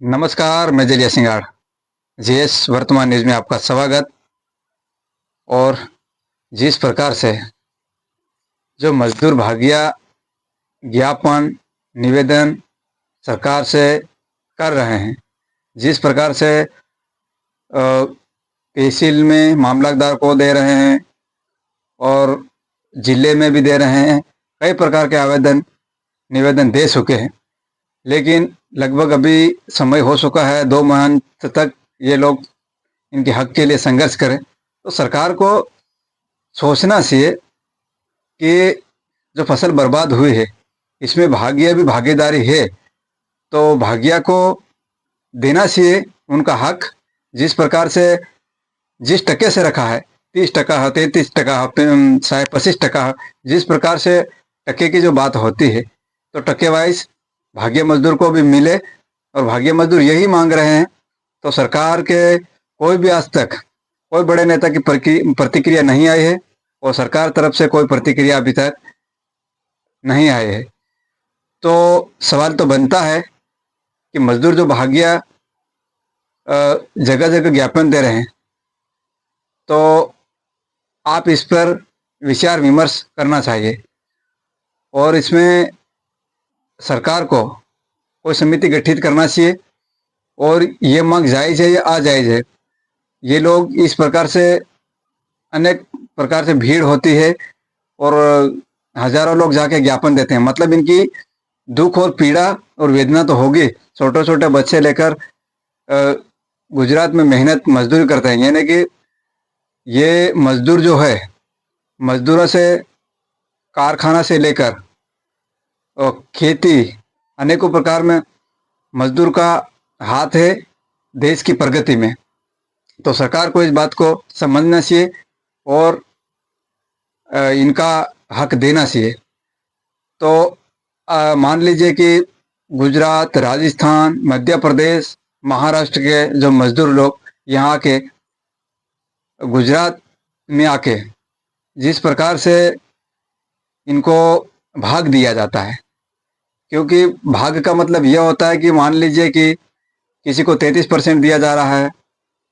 नमस्कार, मैं जलिया सिंगाड़ जीएस वर्तमान न्यूज़ में आपका स्वागत। और जिस प्रकार से जो मजदूर भागिया ज्ञापन निवेदन सरकार से कर रहे हैं, जिस प्रकार से तहसील में मामलतदार को दे रहे हैं और जिले में भी दे रहे हैं, कई प्रकार के आवेदन निवेदन दे चुके हैं, लेकिन लगभग अभी समय हो चुका है 2 माह तक ये लोग इनके हक के लिए संघर्ष करें। तो सरकार को सोचना चाहिए कि जो फसल बर्बाद हुई है इसमें भाग्य भी भागीदारी है, तो भाग्य को देना चाहिए उनका हक। जिस प्रकार से जिस टके से रखा है 30% 33%, शायद 25%, जिस प्रकार से टके की जो बात होती है तो टके वाइज भाग्य मजदूर को भी मिले, और भाग्य मजदूर यही मांग रहे हैं। तो सरकार के कोई भी आज तक कोई बड़े नेता की प्रतिक्रिया नहीं आई है, और सरकार तरफ से कोई प्रतिक्रिया अभी तक नहीं आई है। तो सवाल तो बनता है कि मजदूर जो भाग्य जगह जगह ज्ञापन दे रहे हैं, तो आप इस पर विचार विमर्श करना चाहिए, और इसमें सरकार को कोई समिति गठित करना चाहिए। और ये मांग जायज़ है या अजायज़ है, ये लोग इस प्रकार से अनेक प्रकार से भीड़ होती है और हजारों लोग जाके ज्ञापन देते हैं, मतलब इनकी दुख और पीड़ा और वेदना तो होगी। छोटे छोटे बच्चे लेकर गुजरात में मेहनत मजदूरी करते हैं, यानी कि ये मजदूर जो है, मजदूरों से कारखाना से लेकर और खेती अनेकों प्रकार में मजदूर का हाथ है देश की प्रगति में। तो सरकार को इस बात को समझना चाहिए और इनका हक देना चाहिए। तो मान लीजिए कि गुजरात, राजस्थान, मध्य प्रदेश, महाराष्ट्र के जो मजदूर लोग यहाँ के गुजरात में आके जिस प्रकार से इनको भाग दिया जाता है, क्योंकि भाग का मतलब यह होता है कि मान लीजिए कि किसी को 33% दिया जा रहा है,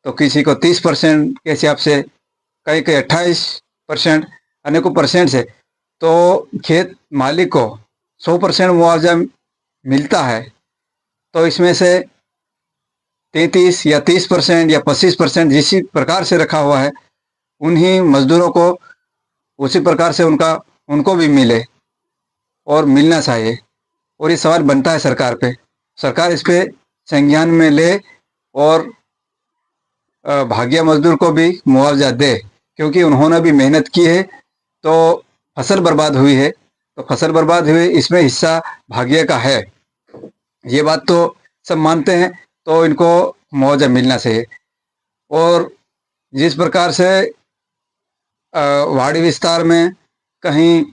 तो किसी को 30% के हिसाब से, कई कई 28%, अनेकों परसेंट से, तो खेत मालिक को 100% मुआवजा मिलता है। तो इसमें से 33 या 30% या 25% जिस प्रकार से रखा हुआ है, उन्हीं मजदूरों को उसी प्रकार से उनको भी मिले और मिलना चाहिए। और ये सवाल बनता है सरकार पे, सरकार इस पे संज्ञान में ले और भाग्य मजदूर को भी मुआवजा दे, क्योंकि उन्होंने भी मेहनत की है। तो फसल बर्बाद हुई है, तो फसल बर्बाद हुई इसमें हिस्सा भाग्य का है, ये बात तो सब मानते हैं। तो इनको मुआवजा मिलना चाहिए। और जिस प्रकार से वाड़ी विस्तार में कहीं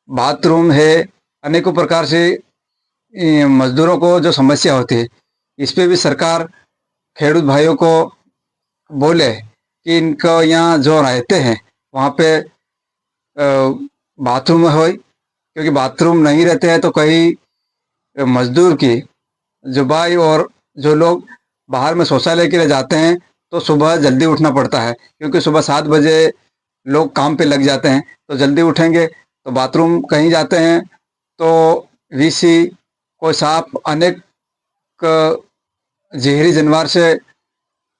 बाथरूम है, अनेकों प्रकार से मजदूरों को जो समस्या होती है, इस पे भी सरकार खेडूत भाइयों को बोले कि इनको यहाँ जो रहते हैं वहाँ पे बाथरूम हो, क्योंकि बाथरूम नहीं रहते हैं तो कई मजदूर की जो भाई और जो लोग बाहर में शौचालय के लिए जाते हैं, तो सुबह जल्दी उठना पड़ता है, क्योंकि सुबह 7 बजे लोग काम पे लग जाते हैं। तो जल्दी उठेंगे तो बाथरूम कहीं जाते हैं तो वीसी कोई सांप अनेक जहरी जानवर से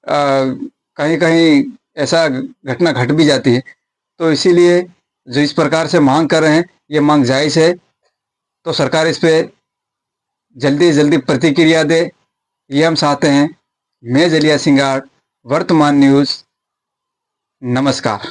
कहीं कहीं ऐसा घटना घट भी जाती है। तो इसीलिए जो इस प्रकार से मांग कर रहे हैं, ये मांग जायज़ है। तो सरकार इस पे जल्दी जल्दी प्रतिक्रिया दे, ये हम चाहते हैं। मैं जलिया सिंगाड़, वर्तमान न्यूज़। नमस्कार।